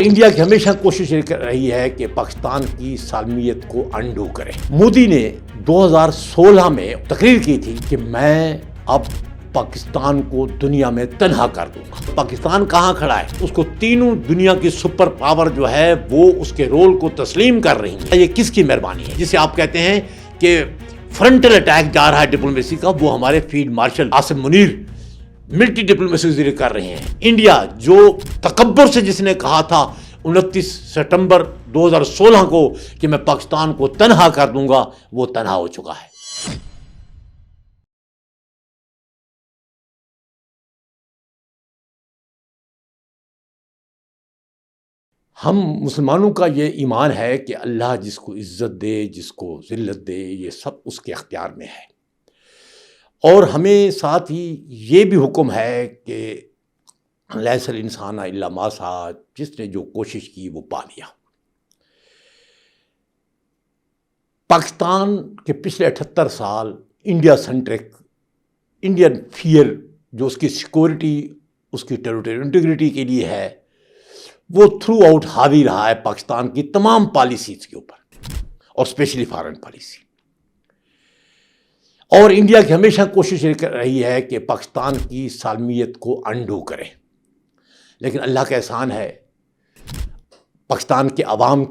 India کی ہمیشہ کوشش رہی ہے کہ پاکستان کی سالمیت کو انڈو کرے۔ مودی نے 2016 میں تقریر کی تھی کہ میں اب پاکستان کو دنیا میں تنہا کر دوں گا۔ پاکستان کہاں کھڑا ہے؟ اس کو تینوں دنیا کی سپر پاور جو ہے وہ اس کے رول کو تسلیم کر رہی ہیں۔ یہ کس کی مہربانی ہے؟ جسے آپ کہتے ہیں کہ فرنٹل اٹیک جا رہا ہے ڈپلومیسی کا، وہ ہمارے field marshal Asim Munir military diplomacy کے ذریعے کر رہے ہیں۔ انڈیا جو تکبر سے جس نے کہا تھا 29 ستمبر 2016 کو کہ میں پاکستان کو تنہا کر دوں گا، وہ تنہا ہو چکا ہے۔ ہم مسلمانوں کا یہ ایمان ہے کہ اللہ جس کو عزت دے، جس کو ذلت دے، یہ سب اس کے اختیار میں ہے، اور ہمیں ساتھ ہی یہ بھی حکم ہے کہ لیس الانسان الا ما سعی، جس نے جو کوشش کی وہ پا لیا۔ پاکستان کے پچھلے 78 سال انڈیا سنٹرک، انڈین فیئر جو اس کی سیکورٹی، اس کی ٹیریٹوریل انٹیگریٹی کے لیے ہے، وہ تھرو آؤٹ حاوی رہا ہے پاکستان کی تمام پالیسیز کے اوپر، اور اسپیشلی فارن پالیسی۔ اور انڈیا کی ہمیشہ کوشش رہی ہے کہ پاکستان کی سالمیت کو انڈو کرے، لیکن اللہ کا احسان ہے، پاکستان کے عوام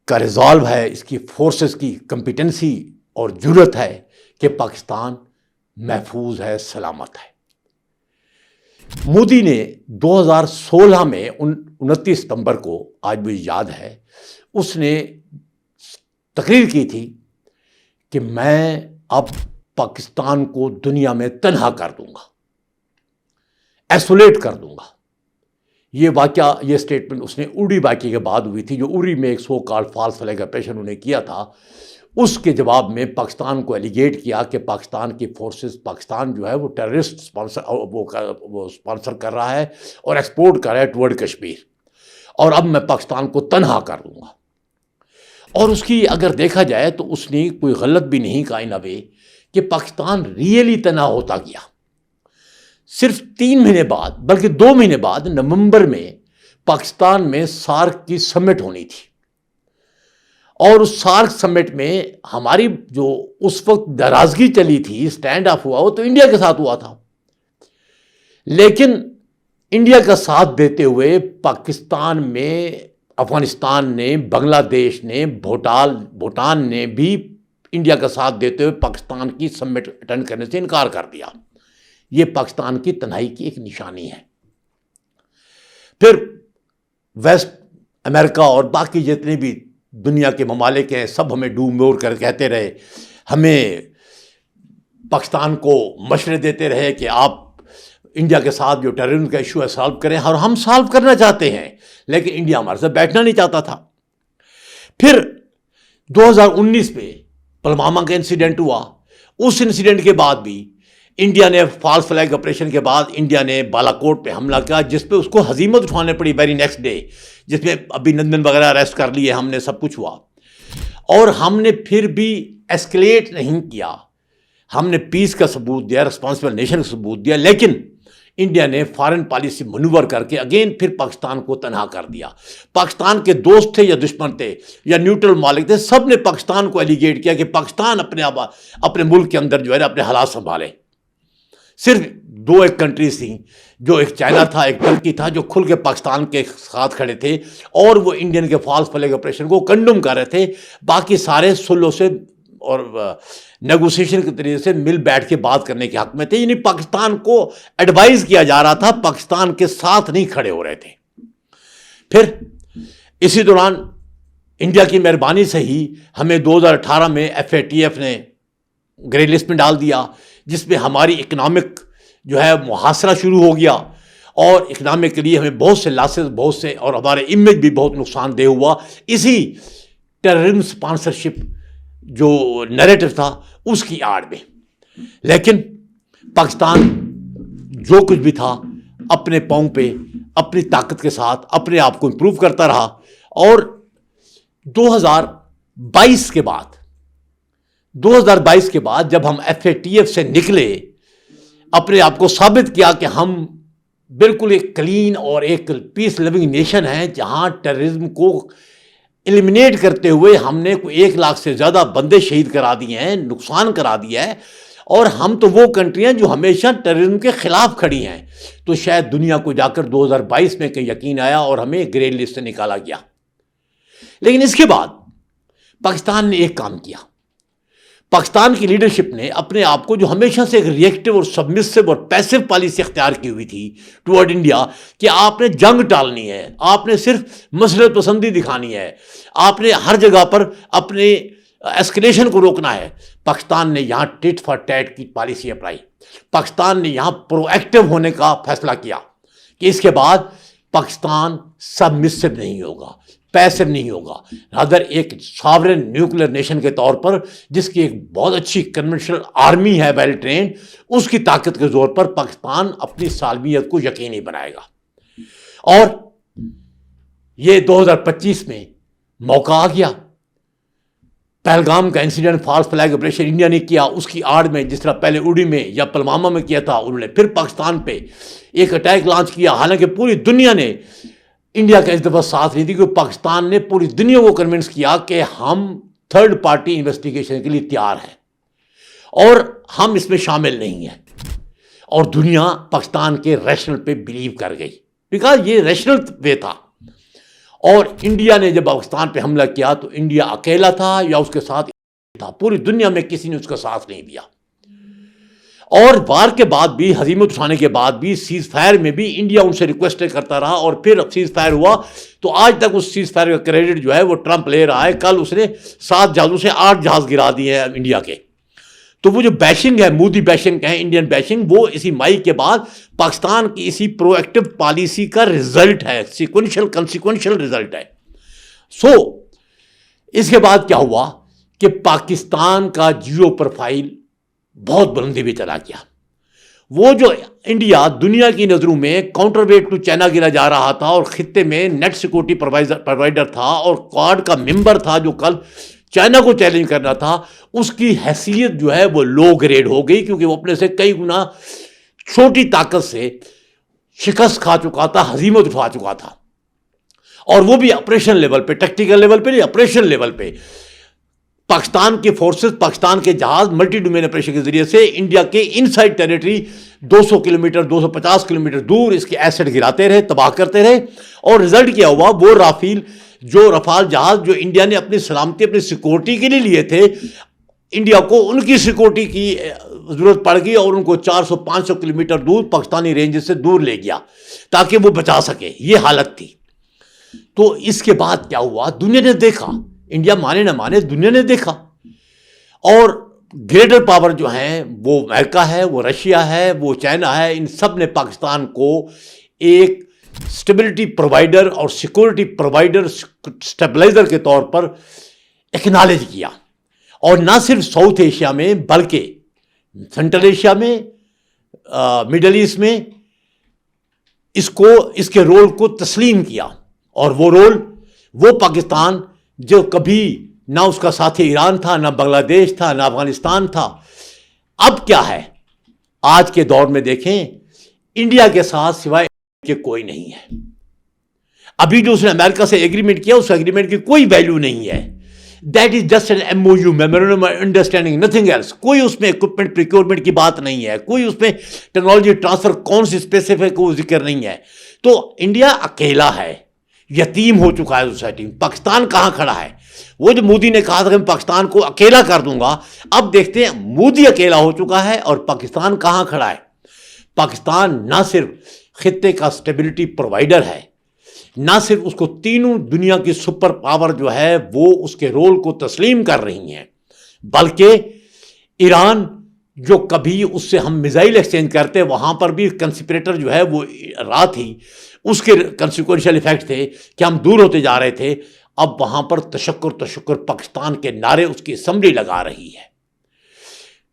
کا ریزالو ہے، اس کی فورسز کی کمپیٹنسی اور جرأت ہے کہ پاکستان محفوظ ہے، سلامت ہے۔ مودی نے 2016 میں 29 ستمبر کو، آج مجھے یاد ہے، اس نے تقریر کی تھی کہ میں اب پاکستان کو دنیا میں تنہا کر دوں گا، ایسولیٹ کر دوں گا۔ یہ واقعہ، یہ سٹیٹمنٹ اس نے اری واقعے کے بعد ہوئی تھی، جو اری میں ایک سو کال فالس فلیگ آپریشن انہوں نے کیا تھا۔ اس کے جواب میں پاکستان کو ایلیگیٹ کیا کہ پاکستان کی فورسز، پاکستان جو ہے وہ ٹیررسٹ اسپانسر کر رہا ہے اور ایکسپورٹ کر رہا ہے ٹورڈ کشمیر، اور اب میں پاکستان کو تنہا کر دوں گا۔ اور اس کی اگر دیکھا جائے تو اس نے کوئی غلط بھی نہیں کہا ان اے کہ پاکستان ریئلی تنہا ہوتا گیا۔ صرف 3 مہینے بعد، بلکہ 2 مہینے بعد، نومبر میں پاکستان میں سارک کی سمٹ ہونی تھی، اور اس سارک سمٹ میں ہماری جو اس وقت ناراضگی چلی تھی، سٹینڈ آف ہوا، وہ تو انڈیا کے ساتھ ہوا تھا، لیکن انڈیا کا ساتھ دیتے ہوئے پاکستان میں افغانستان نے، بنگلہ دیش نے، بھوٹان نے بھی انڈیا کا ساتھ دیتے ہوئے پاکستان کی سمٹ اٹینڈ کرنے سے انکار کر دیا۔ یہ پاکستان کی تنہائی کی ایک نشانی ہے۔ پھر ویسٹ امریکہ اور باقی جتنے بھی دنیا کے ممالک ہیں، سب ہمیں ڈوم مور کر کہتے رہے، ہمیں پاکستان کو مشورے دیتے رہے کہ آپ انڈیا کے ساتھ جو ٹیررزم کا ایشو ہے سالو کریں، اور ہم سالو کرنا چاہتے ہیں، لیکن انڈیا ہمارے ساتھ بیٹھنا نہیں چاہتا تھا۔ پھر 2019 میں پلوامہ کا انسیڈنٹ ہوا، اس انسیڈنٹ کے بعد بھی انڈیا نے فالس فلیگ آپریشن کے بعد انڈیا نے بالا کوٹ پہ حملہ کیا، جس پہ اس کو ہزیمت اٹھانے پڑی ویری نیکسٹ ڈے، جس میں ابھی نندن وغیرہ اریسٹ کر لیے ہم نے، سب کچھ ہوا، اور ہم نے پھر بھی ایسکلیٹ نہیں کیا، ہم نے پیس کا ثبوت دیا، ریسپانسبل نیشن کا ثبوت دیا، لیکن انڈیا نے فارن پالیسی منور کر کے اگین پھر پاکستان کو تنہا کر دیا۔ پاکستان کے دوست تھے یا دشمن تھے یا نیوٹرل مالک تھے، سب نے پاکستان کو ایلیگیٹ کیا کہ پاکستان اپنے ملک کے اندر جو ہے اپنے حالات سنبھالے۔ صرف 2 ایک کنٹریز تھیں، جو ایک چائنا تھا، ایک ترکی تھا، جو کھل کے پاکستان کے ساتھ کھڑے تھے اور وہ انڈین کے فالس فلیگ آپریشن کو کنڈم کر رہے تھے۔ باقی سارے سلو سے اور نیگوسیشن کے طریقے سے مل بیٹھ کے بات کرنے کے حق میں تھے، یعنی پاکستان کو ایڈوائز کیا جا رہا تھا، پاکستان کے ساتھ نہیں کھڑے ہو رہے تھے۔ پھر اسی دوران انڈیا کی مہربانی سے ہی ہمیں 2018 میں FATF نے گرے لسٹ میں ڈال دیا، جس میں ہماری اکنامک جو ہے محاصرہ شروع ہو گیا، اور اکنامک کے لیے ہمیں بہت سے لاسز، بہت سے، اور ہمارے امیج بھی بہت نقصان دہ ہوا، اسی ٹیررزم اسپانسرشپ جو نیریٹو تھا اس کی آڑ میں۔ لیکن پاکستان جو کچھ بھی تھا اپنے پاؤں پہ، اپنی طاقت کے ساتھ اپنے آپ کو امپروو کرتا رہا، اور 2022 کے بعد جب ہم FATF سے نکلے، اپنے آپ کو ثابت کیا کہ ہم بالکل ایک کلین اور ایک پیس لیونگ نیشن ہے جہاں ٹیررزم کو ایلیمنیٹ کرتے ہوئے ہم نے کوئی 1 لاکھ سے زیادہ بندے شہید کرا دیے ہیں، نقصان کرا دیا ہے، اور ہم تو وہ کنٹری ہیں جو ہمیشہ ٹیررزم کے خلاف کھڑی ہیں. تو شاید دنیا کو جا کر 2022 میں کہ یقین آیا اور ہمیں گرین لسٹ سے نکالا گیا. لیکن اس کے بعد پاکستان نے ایک کام کیا. پاکستان کی لیڈرشپ نے اپنے آپ کو، جو ہمیشہ سے ایک ریئیکٹیو اور سبمسو اور پیسو پالیسی اختیار کی ہوئی تھی ٹورڈ انڈیا کہ آپ نے جنگ ٹالنی ہے، آپ نے صرف مصلحت پسندی دکھانی ہے، آپ نے ہر جگہ پر اپنے ایسکلیشن کو روکنا ہے، پاکستان نے یہاں ٹٹ فار ٹیٹ کی پالیسی اپنائی. پاکستان نے یہاں پرو ایکٹیو ہونے کا فیصلہ کیا کہ اس کے بعد پاکستان سبمسو نہیں ہوگا، پیسو نہیں ہوگا، رادر ایک ساورن نیوکلیر نیشن کے طور پر جس کی ایک بہت اچھی کنونشنل آرمی ہے ویل ٹرینڈ، اس کی طاقت کے زور پر پاکستان اپنی سالمیت کو یقینی بنائے گا. اور یہ 2025 میں موقع آ گیا. پہلگام کا incident, false flag operation India نے کیا، اس کی آڑ میں جس طرح پہلے اڑی میں یا پلوامہ میں کیا تھا، انہوں نے پھر پاکستان پہ ایک اٹیک لانچ کیا. حالانکہ پوری دنیا نے انڈیا کا اس دفعہ ساتھ نہیں دی، کیونکہ پاکستان نے پوری دنیا کو کنونس کیا کہ ہم تھرڈ پارٹی انویسٹیگیشن کے لیے تیار ہیں اور ہم اس میں شامل نہیں ہیں. اور دنیا پاکستان کے ریشنل پہ بلیو کر گئی، بیکاز یہ ریشنل وے تھا. اور انڈیا نے جب پاکستان پہ حملہ کیا تو انڈیا اکیلا تھا یا اس کے ساتھ تھا؟ پوری دنیا میں کسی نے اس کا ساتھ نہیں دیا. اور وار کے بعد بھی، ہزیمت اٹھانے کے بعد بھی، سیز فائر میں بھی انڈیا ان سے ریکویسٹ کرتا رہا، اور پھر سیز فائر ہوا تو آج تک اس سیز فائر کا کریڈٹ جو ہے وہ ٹرمپ لے رہا ہے. کل اس نے 7 جہازوں سے 8 جہاز گرا دیے ہیں انڈیا کے. تو وہ جو بیشنگ ہے، مودی بیشنگ ہے، انڈین بیشنگ، وہ اسی مئی کے بعد پاکستان کی اسی پرو ایکٹیو پالیسی کا رزلٹ ہے، کنسیکوینشل رزلٹ ہے. اس کے بعد کیا ہوا کہ پاکستان کا جیو پروفائل بہت بلندی پہ چلا گیا. وہ جو انڈیا دنیا کی نظروں میں کاؤنٹر ویٹ ٹو چائنا گرا جا رہا تھا اور خطے میں نیٹ سیکورٹی پرووائڈر تھا اور کوڈ کا ممبر تھا جو کل چائنا کو چیلنج کرنا تھا، اس کی حیثیت جو ہے وہ لو گریڈ ہو گئی، کیونکہ وہ اپنے سے کئی گنا چھوٹی طاقت سے شکست کھا چکا تھا، ہزیمت اٹھا چکا تھا. اور وہ بھی آپریشن لیول پہ، ٹیکٹیکل لیول پہ نہیں، آپریشن لیول پہ. پاکستان کے فورسز، پاکستان کے جہاز ملٹی ڈومین آپریشن کے ذریعے سے انڈیا کے انسائڈ ٹیریٹری 200 کلومیٹر 250 کلومیٹر دور اس کے ایسٹ گراتے رہے، تباہ کرتے رہے. اور رزلٹ کیا ہوا؟ وہ رفال جہاز جو انڈیا نے اپنی سلامتی، اپنی سیکورٹی کے لیے لیے تھے، انڈیا کو ان کی سیکورٹی کی ضرورت پڑ گئی اور ان کو 400-500 کلومیٹر دور پاکستانی رینجز سے دور لے گیا تاکہ وہ بچا سکے. یہ حالت تھی. تو اس کے بعد کیا ہوا؟ دنیا نے دیکھا، انڈیا مانے نہ مانے، دنیا نے دیکھا. اور گریٹر پاور جو ہیں وہ امریکہ ہے، وہ رشیا ہے، وہ چائنا ہے، ان سب نے پاکستان کو ایک سٹیبلٹی پرووائڈر اور سیکورٹی پرووائڈر، سٹیبلائزر کے طور پر ایکنالج کیا. اور نہ صرف ساؤتھ ایشیا میں بلکہ سینٹرل ایشیا میں، مڈل ایسٹ میں اس کے رول کو تسلیم کیا. اور وہ رول، وہ پاکستان جو کبھی نہ اس کا ساتھی ایران تھا، نہ بنگلہ دیش تھا، نہ افغانستان تھا، اب کیا ہے؟ آج کے دور میں دیکھیں، انڈیا کے ساتھ سوائے کہ کوئی نہیں ہے. ابھی جو اس نے امریکہ سے ایگریمنٹ کیا، اس ایگریمنٹ کی کوئی ویلیو نہیں ہے. That is just an MOU، memorandum of understanding, nothing else. کوئی اس میں اکوپمنٹ پریکیورمنٹ کی بات نہیں ہے، کوئی اس میں ٹیکنالوجی ٹرانسفر کون سی اسپیسیفک وہ ذکر نہیں ہے. تو انڈیا اکیلا ہے، یتیم ہو چکا ہے سوسائٹی میں. پاکستان کہاں کھڑا ہے؟ وہ جو مودی نے کہا تھا کہ میں پاکستان کو اکیلا کر دوں گا، اب دیکھتے ہیں مودی اکیلا ہو چکا ہے اور پاکستان کہاں کھڑا ہے. پاکستان نہ صرف خطے کا سٹیبلٹی پرووائڈر ہے، نہ صرف اس کو تینوں دنیا کی سپر پاور جو ہے وہ اس کے رول کو تسلیم کر رہی ہیں، بلکہ ایران جو کبھی اس سے ہم میزائل ایکسچینج کرتے، وہاں پر بھی کنسپریٹر جو ہے وہ رات ہی اس کے کنسیکوینشل ایفیکٹ تھے کہ ہم دور ہوتے جا رہے تھے. اب وہاں پر تشکر پاکستان کے نعرے اس کی اسمبلی لگا رہی ہے.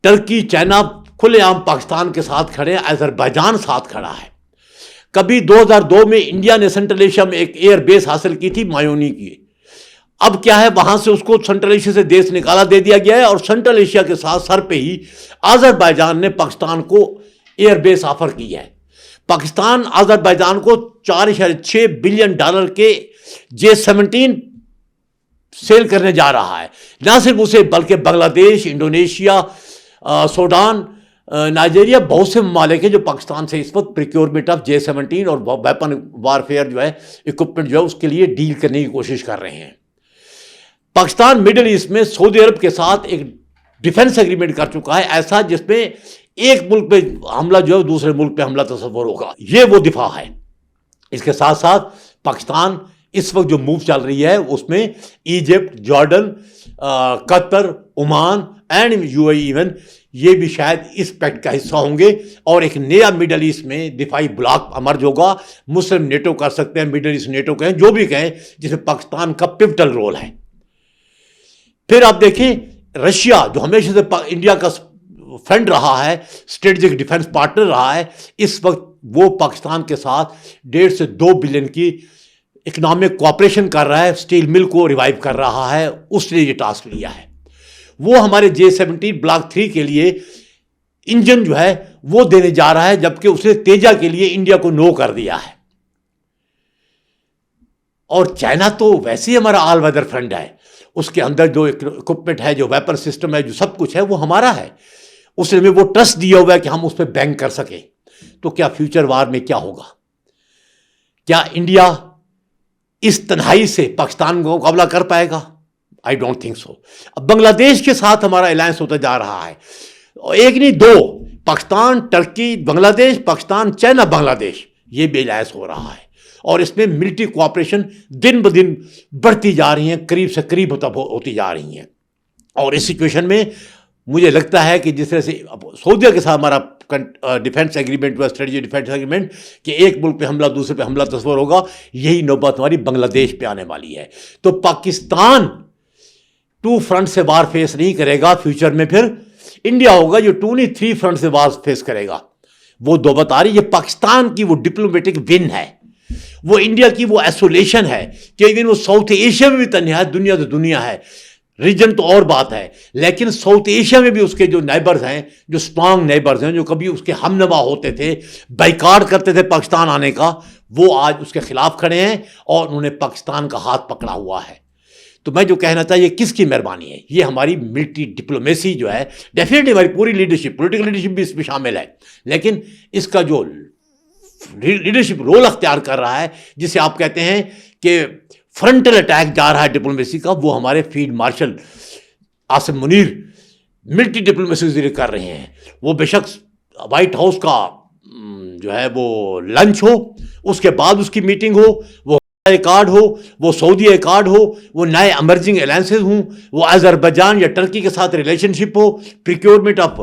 ٹرکی، چائنا کھلے عام پاکستان کے ساتھ کھڑے، آذربائیجان ساتھ کھڑا ہے. کبھی 2002 میں انڈیا نے سینٹرل ایشیا میں ایک ایئر بیس حاصل کی تھی، مایونی کی. اب کیا ہے؟ وہاں سے اس کو سینٹرل ایشیا سے دیش نکالا دے دیا گیا ہے، اور سینٹرل ایشیا کے ساتھ سر پہ ہی آذربائیجان نے پاکستان کو ایئر بیس آفر کی ہے. پاکستان آذربائیجان کو $4.6 بلین کے J-17 سیل کرنے جا رہا ہے. نہ صرف اسے بلکہ بنگلہ دیش، انڈونیشیا، سوڈان، نائجیریا، بہت سے ممالک ہیں جو پاکستان سے اس وقت پریکیورمنٹ آف J-17 اور ویپن وارفیئر جو ہے اکوپمنٹ جو ہے اس کے لیے ڈیل کرنے کی کوشش کر رہے ہیں. پاکستان مڈل ایسٹ میں سعودی عرب کے ساتھ ایک ڈیفنس ایگریمنٹ کر چکا ہے، ایسا جس میں ایک ملک پہ حملہ جو ہے دوسرے ملک پہ حملہ تصور ہوگا. یہ وہ دفاع ہے. اس کے ساتھ ساتھ پاکستان اس وقت جو موو چل رہی ہے اس میں Egypt, Jordan, Qatar, Oman and UAE even یہ بھی شاید اس پیکٹ کا حصہ ہوں گے، اور ایک نیا مڈل ایسٹ میں دفاعی بلاک امرج ہوگا. مسلم نیٹو کر سکتے ہیں، مڈل ایسٹ نیٹو کہیں، جو بھی کہیں، جس میں پاکستان کا پوٹل رول ہے. پھر آپ دیکھیں رشیا جو ہمیشہ سے انڈیا کا فرینڈ رہا ہے، اسٹریٹجک ڈیفنس پارٹنر رہا ہے، اس وقت وہ پاکستان کے ساتھ 1.5 سے 2 بلین کی اکنامک کوآپریشن کر رہا ہے، اسٹیل مل کو ریوائیو کر رہا ہے. اس نے یہ ٹاسک لیا ہے. وہ ہمارے J-17 بلاک 3 کے لیے انجن جو ہے وہ دینے جا رہا ہے، جبکہ اس نے تیجا کے لیے انڈیا کو نو کر دیا ہے. اور چائنا تو ویسے ہی ہمارا آل ویدر فرینڈ ہے. اس کے اندر جو اکوپمنٹ ہے، جو ویپن سسٹم ہے، جو سب کچھ ہے وہ ہمارا ہے. اس نے ہمیں وہ ٹرسٹ دیا ہوا ہے کہ ہم اس پہ بینک کر سکیں. تو کیا فیوچر وار میں کیا ہوگا؟ کیا انڈیا اس تنہائی سے پاکستان کو مقابلہ کر پائے گا؟ I don't think so. اب بنگلہ دیش کے ساتھ ہمارا الائنس ہوتا جا رہا ہے، ایک نہیں دو، پاکستان، ٹرکی، بنگلہ دیش، پاکستان، چائنا، بنگلہ دیش، یہ بھی الائنس ہو رہا ہے. اور اس میں ملٹری کوآپریشن دن بدن بڑھتی جا رہی ہیں، قریب سے قریب ہوتی جا رہی ہیں. اور اس سچویشن میں مجھے لگتا ہے کہ جس طرح سے سعودیہ کے ساتھ ہمارا ڈیفنس ایگریمنٹ ہوا، اسٹریٹجی ڈیفنس ایگریمنٹ، کہ ایک ملک پہ حملہ دوسرے پہ حملہ تصور ہوگا، یہی نوبت ہماری بنگلہ دیش پہ آنے والی ہے. تو پاکستان 2 فرنٹ سے وار فیس نہیں کرے گا فیوچر میں. پھر انڈیا ہوگا جو 2 نہیں 3 فرنٹ سے وار فیس کرے گا. وہ نوبت آ رہی. یہ پاکستان کی وہ ڈپلومیٹک ون ہے، وہ انڈیا کی وہ ایسولیشن ہے کہ ایون وہ ساؤتھ ایشیا میں بھی تنہا ہے. دنیا تو دنیا ہے، ریجن تو اور بات ہے، لیکن ساؤتھ ایشیا میں بھی اس کے جو نیبرز ہیں، جو اسٹرانگ نیبرز ہیں، جو کبھی اس کے ہم نوا ہوتے تھے، بائیکاٹ کرتے تھے پاکستان آنے کا، وہ آج اس کے خلاف کھڑے ہیں اور انہوں نے پاکستان کا ہاتھ پکڑا ہوا ہے. تو میں جو کہنا چاہیے کس کی مہربانی ہے؟ یہ ہماری ملٹری ڈپلومیسی جو ہے، ڈیفینیٹلی ہماری پوری لیڈرشپ، پولیٹیکل لیڈرشپ بھی اس میں شامل ہے، لیکن اس کا جو لیڈرشپ رول اختیار کر رہا ہے، جسے آپ کہتے ہیں کہ فرنٹل اٹیک جا رہا ہے ڈپلومیسی کا، وہ ہمارے field marshal Asim Munir military diplomacy ذریعے کر رہے ہیں. وہ بے شک وائٹ ہاؤس کا جو ہے وہ لنچ ہو، اس کے بعد اس کی میٹنگ ہو، وہ کارڈ ہو، وہ سعودی کارڈ ہو، وہ نئے امرجنگ الائنسز ہوں، وہ آذربائیجان یا ٹرکی کے ساتھ ریلیشن شپ ہو، پریکیورمنٹ آف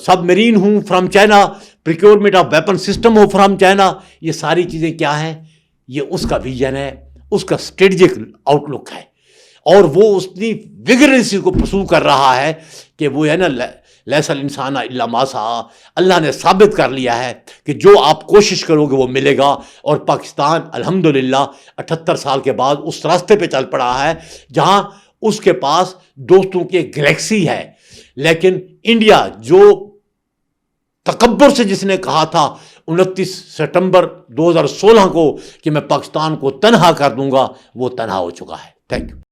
سب میرین ہوں from China, procurement of weapon system ہو فرام چائنا. یہ ساری چیزیں کیا ہیں؟ یہ اس کا ویژن ہے، اس کا اسٹریٹجک آؤٹ لک ہے، اور وہ اتنی ویگرنسی کو پرسو کر رہا ہے کہ وہ ہے نا لیس الانسان الا ما سعی. اللہ نے ثابت کر لیا ہے کہ جو آپ کوشش کرو گے وہ ملے گا. اور پاکستان الحمدللہ 78 سال کے بعد اس راستے پہ چل پڑا ہے جہاں اس کے پاس دوستوں کی ایک گلیکسی ہے. لیکن انڈیا جو تکبر سے جس نے کہا تھا 29 ستمبر 2016 کو کہ میں پاکستان کو تنہا کر دوں گا، وہ تنہا ہو چکا ہے. Thank you.